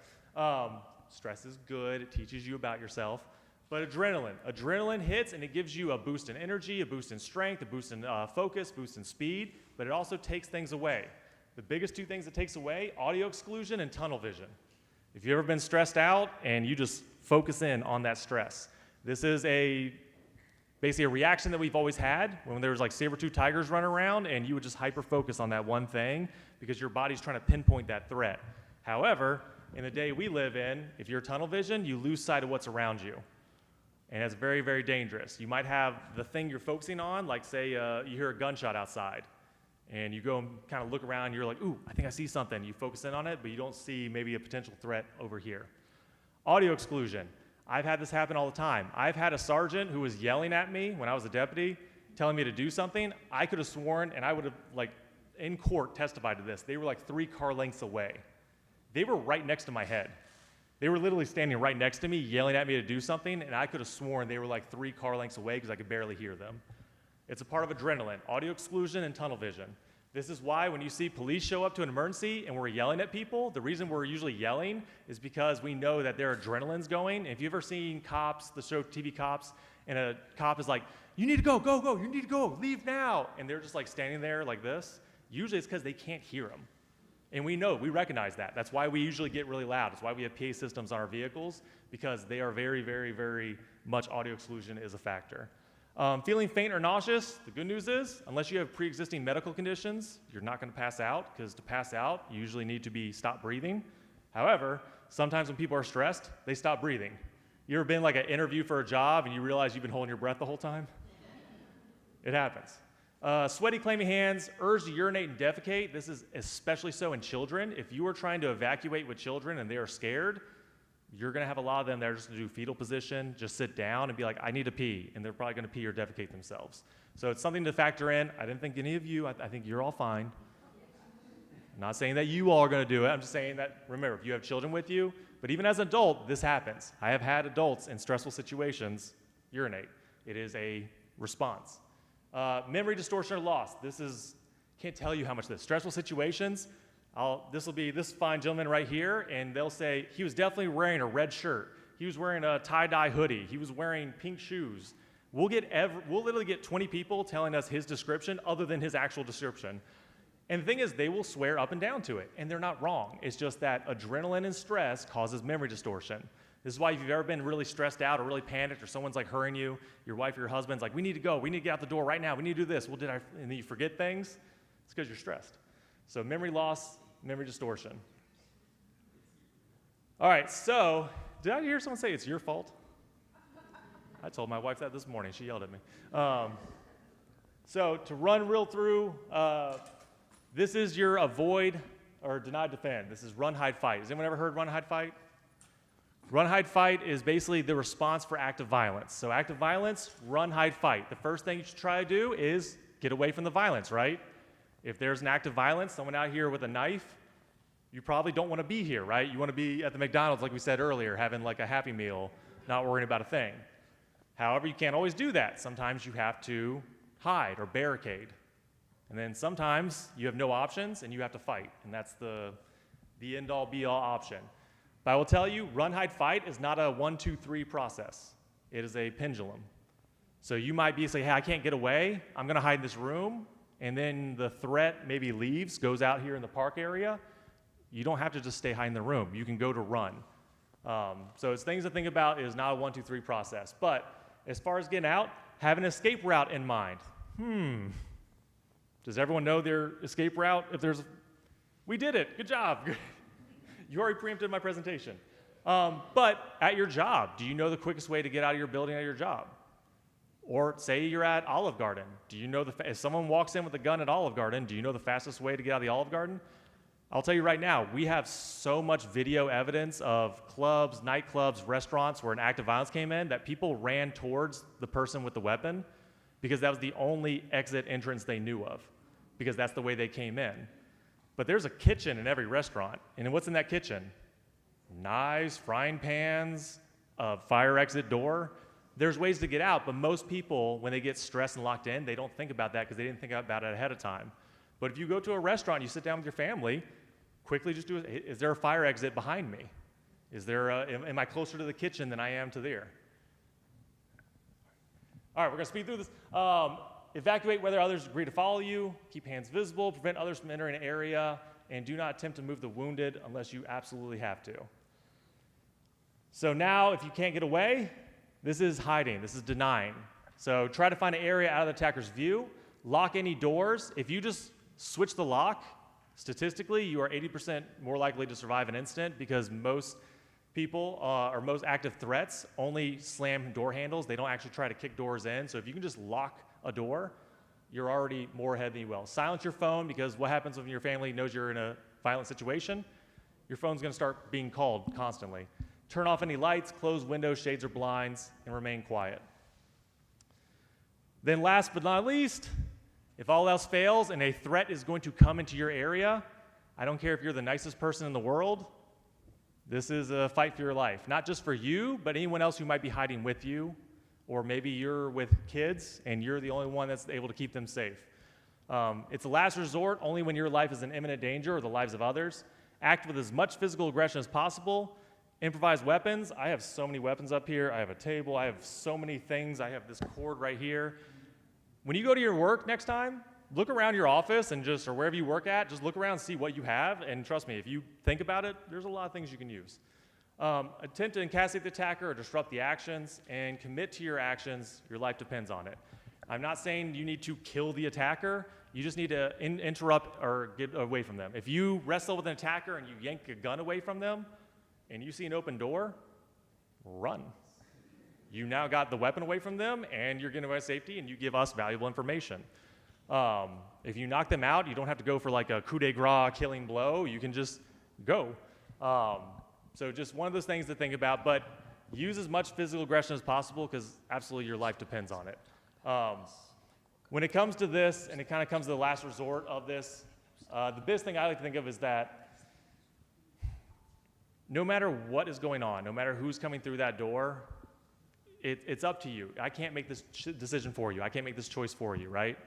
Stress is good. It teaches you about yourself. But adrenaline hits and it gives you a boost in energy, a boost in strength, a boost in focus, boost in speed, but it also takes things away. The biggest 2 things it takes away, audio exclusion and tunnel vision. If you've ever been stressed out and you just focus in on that stress, this is basically a reaction that we've always had when there was like saber-tooth tigers running around and you would just hyper-focus on that one thing because your body's trying to pinpoint that threat. However, in the day we live in, if you're tunnel vision, you lose sight of what's around you. And it's very, very dangerous. You might have the thing you're focusing on, like say you hear a gunshot outside, and you go and kind of look around, and you're like, ooh, I think I see something. You focus in on it, but you don't see maybe a potential threat over here. Audio exclusion. I've had this happen all the time. I've had a sergeant who was yelling at me when I was a deputy, telling me to do something. I could have sworn, and I would have, like, in court testified to this. They were like 3 car lengths away. They were right next to my head. They were literally standing right next to me, yelling at me to do something, and I could have sworn they were like 3 car lengths away because I could barely hear them. It's a part of adrenaline, audio exclusion, and tunnel vision. This is why when you see police show up to an emergency and we're yelling at people, the reason we're usually yelling is because we know that their adrenaline's going. If you've ever seen Cops, the show TV Cops, and a cop is like, you need to go, go, go, you need to go, leave now, and they're just like standing there like this, usually it's because they can't hear them. And we know, we recognize that. That's why we usually get really loud. That's why we have PA systems on our vehicles, because they are very, very, very much audio exclusion is a factor. Feeling faint or nauseous, the good news is, unless you have pre-existing medical conditions, you're not going to pass out, because to pass out, you usually need to stop breathing. However, sometimes when people are stressed, they stop breathing. You ever been like an interview for a job and you realize you've been holding your breath the whole time? It happens. Sweaty, clammy hands, urge to urinate and defecate. This is especially so in children. If you are trying to evacuate with children and they are scared, you're going to have a lot of them that are just going to do fetal position, just sit down and be like, I need to pee, and they're probably going to pee or defecate themselves. So it's something to factor in. I didn't think any of you, I think you're all fine. I'm not saying that you all are going to do it. I'm just saying that, remember, if you have children with you, but even as an adult, this happens. I have had adults in stressful situations urinate. It is a response. Memory distortion or loss. Can't tell you how much this. Stressful situations, this fine gentleman right here, and they'll say, he was definitely wearing a red shirt. He was wearing a tie-dye hoodie. He was wearing pink shoes. We'll literally get 20 people telling us his description other than his actual description. And the thing is, they will swear up and down to it, and they're not wrong. It's just that adrenaline and stress causes memory distortion. This is why if you've ever been really stressed out or really panicked or someone's like hurrying you, your wife or your husband's like, we need to go, we need to get out the door right now, we need to do this, and then you forget things, it's because you're stressed. So memory loss, memory distortion. All right, so did I hear someone say it's your fault? I told my wife that this morning, she yelled at me. So to run real through, this is your avoid or deny defend. This is run, hide, fight. Has anyone ever heard run, hide, fight? Run, hide, fight is basically the response for active violence. So active violence, run, hide, fight. The first thing you should try to do is get away from the violence, right? If there's an act of violence, someone out here with a knife, you probably don't want to be here, right? You want to be at the McDonald's, like we said earlier, having like a Happy Meal, not worrying about a thing. However, you can't always do that. Sometimes you have to hide or barricade. And then sometimes you have no options and you have to fight. And that's the end-all, be-all option. But I will tell you, run, hide, fight is not a 1, 2, 3 process. It is a pendulum. So you might be say, hey, I can't get away. I'm going to hide in this room. And then the threat maybe leaves, goes out here in the park area. You don't have to just stay hiding in the room. You can go to run. So it's things to think about. It is not a 1, 2, 3 process. But as far as getting out, have an escape route in mind. Does everyone know their escape route? We did it. Good job. You already preempted my presentation. But at your job, do you know the quickest way to get out of your building at your job? Or say you're at Olive Garden. Do you know if someone walks in with a gun at Olive Garden, do you know the fastest way to get out of the Olive Garden? I'll tell you right now, we have so much video evidence of clubs, nightclubs, restaurants where an act of violence came in that people ran towards the person with the weapon because that was the only exit entrance they knew of, because that's the way they came in. But there's a kitchen in every restaurant, and what's in that kitchen? Knives, frying pans, a fire exit door. There's ways to get out, but most people, when they get stressed and locked in, they don't think about that because they didn't think about it ahead of time. But if you go to a restaurant, you sit down with your family, quickly just do it. Is there a fire exit behind me? Am I closer to the kitchen than I am to there? All right, we're going to speed through this. Evacuate whether others agree to follow you. Keep hands visible. Prevent others from entering an area. And do not attempt to move the wounded unless you absolutely have to. So now, if you can't get away, this is hiding. This is denying. So try to find an area out of the attacker's view. Lock any doors. If you just switch the lock, statistically, you are 80% more likely to survive an incident because most people or most active threats only slam door handles. They don't actually try to kick doors in. So if you can just lock a door, you're already more ahead than you will. Silence your phone, because what happens when your family knows you're in a violent situation? Your phone's going to start being called constantly. Turn off any lights, close windows, shades, or blinds, and remain quiet. Then last but not least, if all else fails and a threat is going to come into your area, I don't care if you're the nicest person in the world, this is a fight for your life. Not just for you, but anyone else who might be hiding with you, or maybe you're with kids and you're the only one that's able to keep them safe. It's a last resort only when your life is in imminent danger or the lives of others. Act with as much physical aggression as possible. Improvise weapons. I have so many weapons up here. I have a table. I have so many things. I have this cord right here. When you go to your work next time, look around your office and or wherever you work at, just look around and see what you have. And trust me, if you think about it, there's a lot of things you can use. Attempt to incapacitate the attacker or disrupt the actions, and commit to your actions. Your life depends on it. I'm not saying you need to kill the attacker. You just need to interrupt or get away from them. If you wrestle with an attacker and you yank a gun away from them and you see an open door, run. You now got the weapon away from them and you're getting away with safety, and you give us valuable information. If you knock them out, you don't have to go for like a coup de grace killing blow. You can just go. So just one of those things to think about, but use as much physical aggression as possible because absolutely your life depends on it. When it comes to this, and it kind of comes to the last resort of this, the biggest thing I like to think of is that no matter what is going on, no matter who's coming through that door, it's up to you. I can't make this decision for you. I can't make this choice for you, right?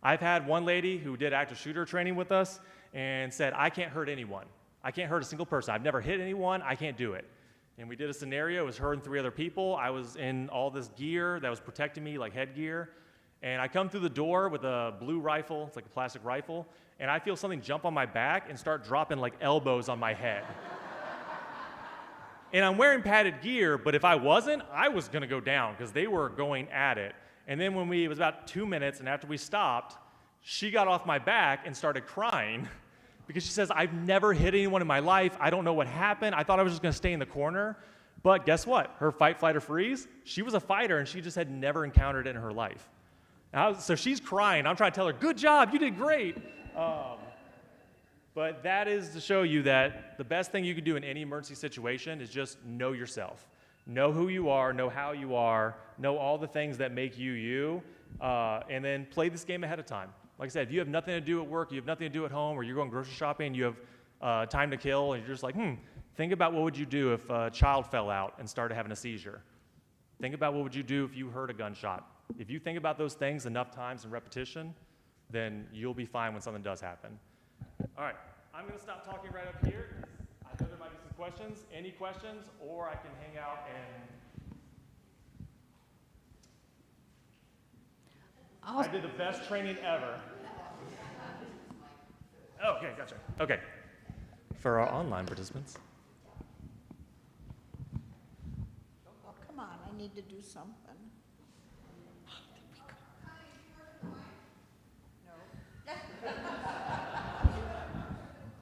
I've had one lady who did active shooter training with us and said, I can't hurt anyone. I can't hurt a single person. I've never hit anyone. I can't do it. And we did a scenario. It was her and 3 other people. I was in all this gear that was protecting me, like headgear. And I come through the door with a blue rifle, it's like a plastic rifle, and I feel something jump on my back and start dropping like elbows on my head. And I'm wearing padded gear, but if I wasn't, I was gonna go down because they were going at it. And then it was about 2 minutes, and after we stopped, she got off my back and started crying because she says, I've never hit anyone in my life. I don't know what happened. I thought I was just gonna stay in the corner. But guess what? Her fight, flight, or freeze, she was a fighter, and she just had never encountered it in her life. So she's crying. I'm trying to tell her, good job, you did great. But that is to show you that the best thing you can do in any emergency situation is just know yourself. Know who you are, know how you are, know all the things that make you you, and then play this game ahead of time. Like I said, if you have nothing to do at work, you have nothing to do at home, or you're going grocery shopping, you have time to kill, and you're just like, think about what would you do if a child fell out and started having a seizure. Think about what would you do if you heard a gunshot. If you think about those things enough times and repetition, then you'll be fine when something does happen. All right, I'm going to stop talking right up here. I know there might be some questions. Any questions? Or I can hang out and... I did the best training ever. Oh, okay, gotcha. Okay. For our online participants.
Oh, come on, I need to do something.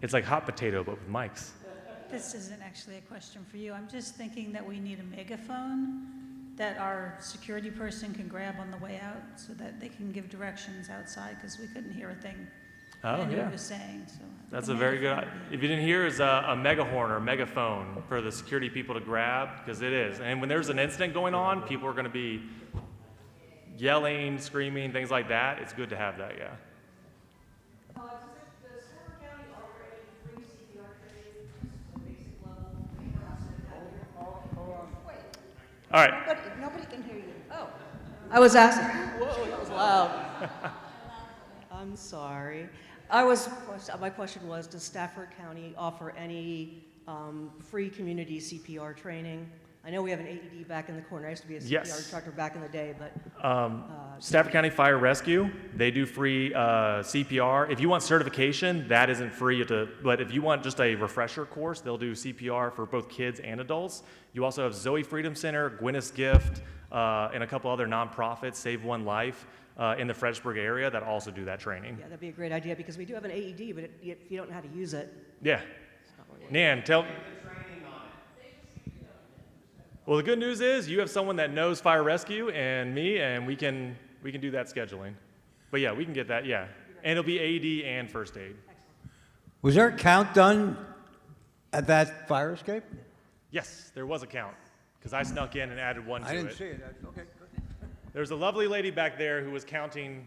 It's like hot potato, but with mics.
This isn't actually a question for you. I'm just thinking that we need a megaphone that our security person can grab on the way out so that they can give directions outside, because we couldn't hear a thing anyone was saying. So
That's a very good, if you didn't hear, is a megahorn or a megaphone for the security people to grab, because it is. And when there's an incident going on, people are going to be yelling, screaming, things like that. It's good to have that, yeah. All right.
Nobody can hear you. Oh.
I was asking, whoa, that was loud. I'm sorry. My question was, does Stafford County offer any free community CPR training? I know we have an AED back in the corner. I used to be a CPR instructor back in the day, but...
Stafford County Fire Rescue, they do free CPR. If you want certification, that isn't free, but if you want just a refresher course, they'll do CPR for both kids and adults. You also have Zoe Freedom Center, Gwyneth's Gift, and a couple other nonprofits, Save One Life, in the Fredericksburg area that also do that training.
Yeah, that'd be a great idea, because we do have an AED, but if you don't know how to use it...
Yeah. Nan, tell... Well, the good news is you have someone that knows fire rescue and me, and we can do that scheduling. But yeah, we can get that, yeah. And it'll be AED and first aid.
Was there a count done at that fire escape?
Yes, there was a count, because I snuck in and added one to it.
I didn't see it. Okay, good.
There's a lovely lady back there who was counting.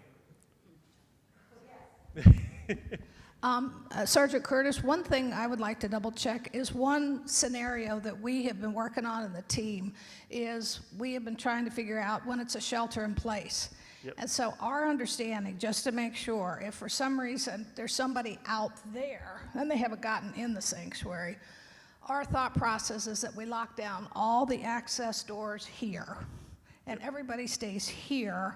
Sergeant Curtis, one thing I would like to double check is one scenario that we have been working on in the team is we have been trying to figure out when it's a shelter in place.
Yep.
And so our understanding, just to make sure, if for some reason there's somebody out there and they haven't gotten in the sanctuary, our thought process is that we lock down all the access doors here and everybody stays here.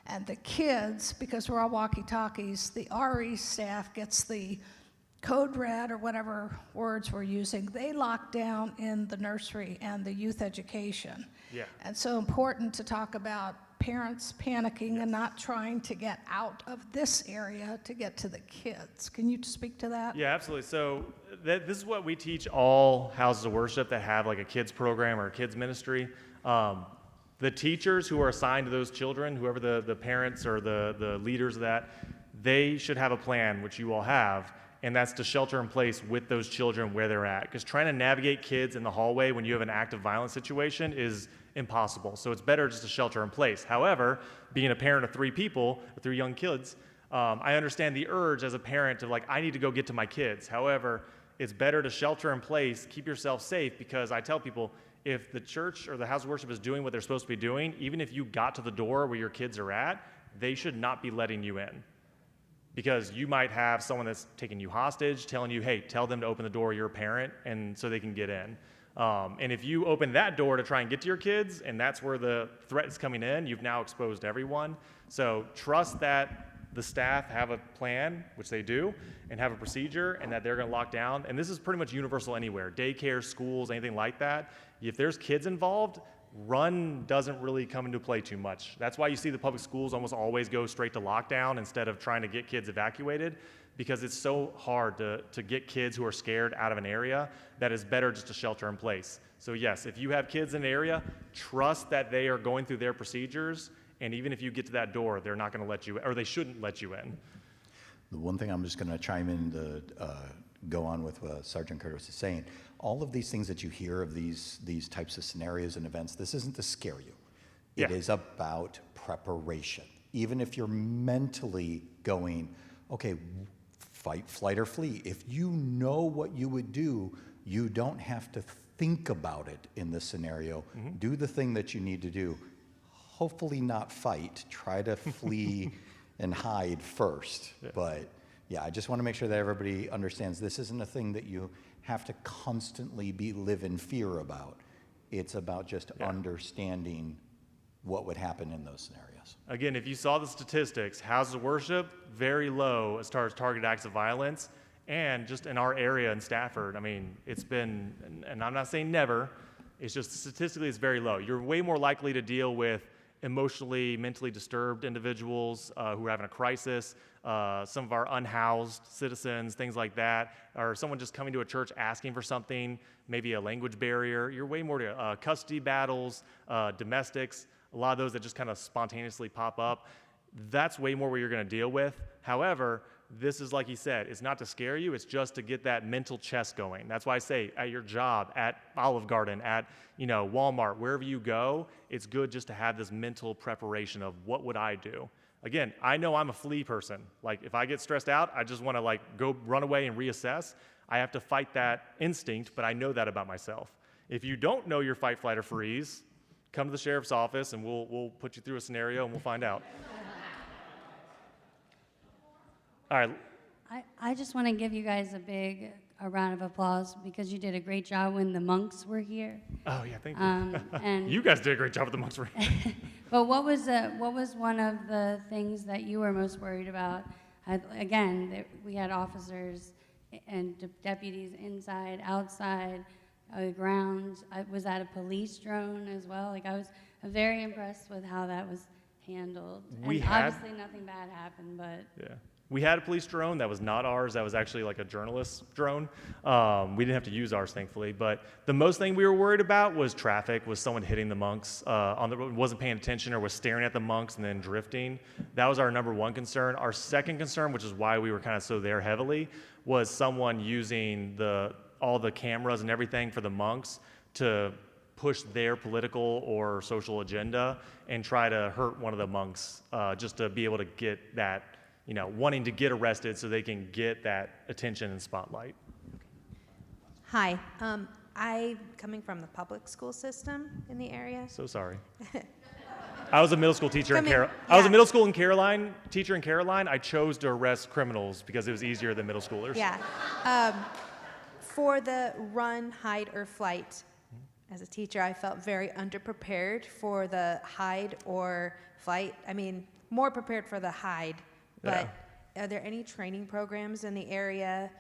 And the kids, because we're all walkie-talkies, the RE staff gets the code red or whatever words we're using. They lock down in the nursery and the youth education.
Yeah.
And so important to talk about parents panicking and not trying to get out of this area to get to the kids. Can you speak to that?
Yeah, absolutely. So this is what we teach all houses of worship that have like a kids program or a kids ministry. The teachers who are assigned to those children, whoever the parents or the leaders of that, they should have a plan, which you all have, and that's to shelter in place with those children where they're at. Because trying to navigate kids in the hallway when you have an active violence situation is impossible. So it's better just to shelter in place. However, being a parent of 3 people, 3 young kids, I understand the urge as a parent to I need to go get to my kids. However, it's better to shelter in place, keep yourself safe, because I tell people, if the church or the house of worship is doing what they're supposed to be doing, even if you got to the door where your kids are at, they should not be letting you in. Because you might have someone that's taking you hostage, telling you, hey, tell them to open the door, you're a parent, and so they can get in. And if you open that door to try and get to your kids, and that's where the threat is coming in, you've now exposed everyone. So trust that the staff have a plan, which they do, and have a procedure, and that they're going to lock down. And this is pretty much universal anywhere, daycare, schools, anything like that. If there's kids involved, run doesn't really come into play too much. That's why you see the public schools almost always go straight to lockdown instead of trying to get kids evacuated, because it's so hard to get kids who are scared out of an area that it's better just to shelter in place. So yes, if you have kids in an area, trust that they are going through their procedures, and even if you get to that door, they're not going to let you, or they shouldn't let you in.
The one thing I'm just going to chime in to go on with what Sergeant Curtis is saying, all of these things that you hear of these types of scenarios and events, this isn't to scare you. It is about preparation. Even if you're mentally going, okay, fight, flight, or flee, if you know what you would do, you don't have to think about it in this scenario. Do the thing that you need to do. Hopefully not fight, try to flee and hide first. But yeah, I just want to make sure that everybody understands this isn't a thing that you have to constantly live in fear about. It's about just understanding what would happen in those scenarios.
Again, if you saw the statistics, houses of worship, very low as far as targeted acts of violence. And just in our area in Stafford, I mean, it's been, and I'm not saying never, it's just statistically it's very low. You're way more likely to deal with emotionally, mentally disturbed individuals who are having a crisis, some of our unhoused citizens, things like that, or someone just coming to a church asking for something, maybe a language barrier. You're way more to custody battles, domestics, a lot of those that just kind of spontaneously pop up. That's way more what you're going to deal with. However, this is, like he said, it's not to scare you, it's just to get that mental chess going. That's why I say at your job, at Olive Garden, at Walmart, wherever you go, it's good just to have this mental preparation of what would I do. Again, I know I'm a flee person. Like if I get stressed out, I just want to go run away and reassess. I have to fight that instinct, but I know that about myself. If you don't know your fight, flight, or freeze, come to the sheriff's office and we'll put you through a scenario and we'll find out. All right.
I just want to give you guys a round of applause because you did a great job when the monks were here.
Oh yeah, thank you.
And
you guys did a great job with the monks were here.
But what was one of the things that you were most worried about? Again, we had officers and deputies inside, outside, ground. Was that a police drone as well? I was very impressed with how that was handled. Obviously nothing bad happened, but
yeah. We had a police drone that was not ours. That was actually like a journalist drone. We didn't have to use ours, thankfully. But the most thing we were worried about was traffic, was someone hitting the monks on the road, wasn't paying attention or was staring at the monks and then drifting. That was our number one concern. Our second concern, which is why we were kind of so there heavily, was someone using all the cameras and everything for the monks to push their political or social agenda and try to hurt one of the monks just to be able to get that, wanting to get arrested so they can get that attention and spotlight.
Hi, I'm coming from the public school system in the area.
So sorry. I was a middle school teacher I was a middle school teacher in Caroline. I chose to arrest criminals because it was easier than middle schoolers.
Yeah. For the run, hide, or flight, as a teacher, I felt very underprepared for the hide or flight. I mean, more prepared for the hide. But are there any training programs in the area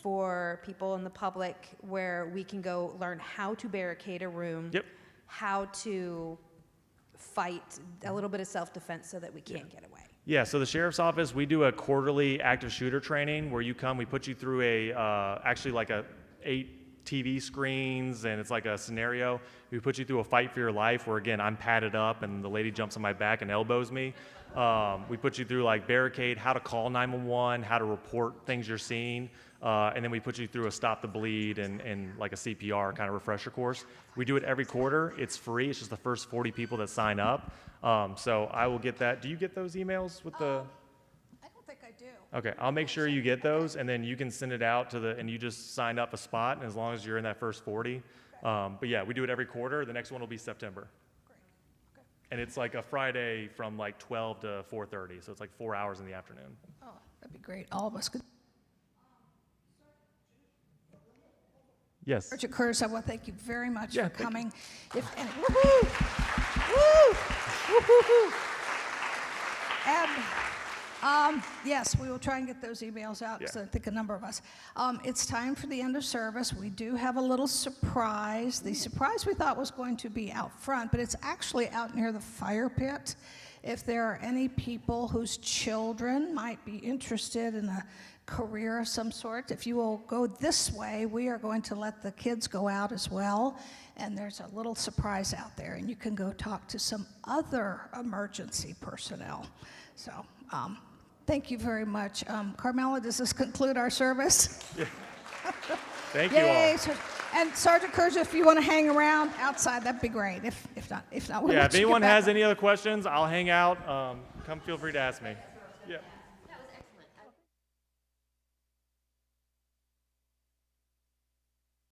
for people in the public where we can go learn how to barricade a room, how to fight, a little bit of self-defense so that we can't get away?
Yeah, so the sheriff's office, we do a quarterly active shooter training where you come, we put you through actually like 8 TV screens, and it's like a scenario. We put you through a fight for your life where, again, I'm padded up and the lady jumps on my back and elbows me. We put you through barricade, how to call 911, how to report things you're seeing, and then we put you through a stop the bleed and like a CPR kind of refresher course. We do it every quarter. It's free. It's just the first 40 people that sign up. So I will get that. Do you get those emails with the?
I don't think I do.
Okay, I'll make sure you get those, and then you can send it out and you just sign up a spot, and as long as you're in that first 40. But yeah, we do it every quarter. The next one will be September. And it's like a Friday from 12 to 4:30, so it's 4 hours in the afternoon.
Oh, that'd be great. All of us could.
Yes.
Sergeant Curtis, I want to thank you very much
Yeah,
for
thank
coming. If any, woo-hoo! Woo! Woo-hoo-hoo! And yes, we will try and get those emails out because I think a number of us. It's time for the end of service. We do have a little surprise. The surprise we thought was going to be out front, but it's actually out near the fire pit. If there are any people whose children might be interested in a career of some sort, if you will go this way, we are going to let the kids go out as well. And there's a little surprise out there, and you can go talk to some other emergency personnel. So thank you very much. Carmela, does this conclude our service?
Yeah. Thank you
Yay.
all.
And Sergeant Kurz, if you want to hang around outside, that'd be great. If not, we'll
Yeah,
let
if
you get
anyone
back
has
on.
any other questions, I'll hang out. Come feel free to ask me. Yeah.